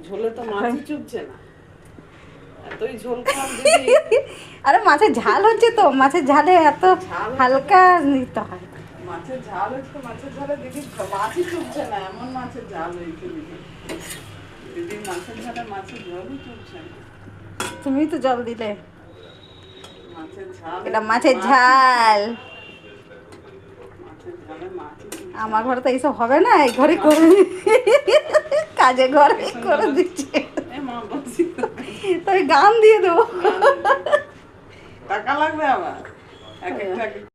ঝোলে তো মাছই চুপছে না, এতই ঝোল খাম দিদি। আরে মাছের ঝাল হচ্ছে তো, মাছের ঝালে এত হালকা নিতে হয়। মাছের ঝাল হচ্ছে, মাছের ঝালে দিদি মাছই চুপছে না, এমন মাছের ঝাল হয়েছে দিদি। দিদি মাছের ঝালে মাছের ঝোলই চুপছে না। তুমি তো জল দিলে। মাছের ঝাল, এটা মাছের ঝাল। মাছের ঝালে মাছই চুপছে। আমার ঘরে তো এইসব হবে না, এই ঘরে করে কাজে ঘরে করে দিচ্ছে। এ মা বলছি তো, তবে গান দিয়ে দেবো। টাকা লাগবে আবার এক একটা।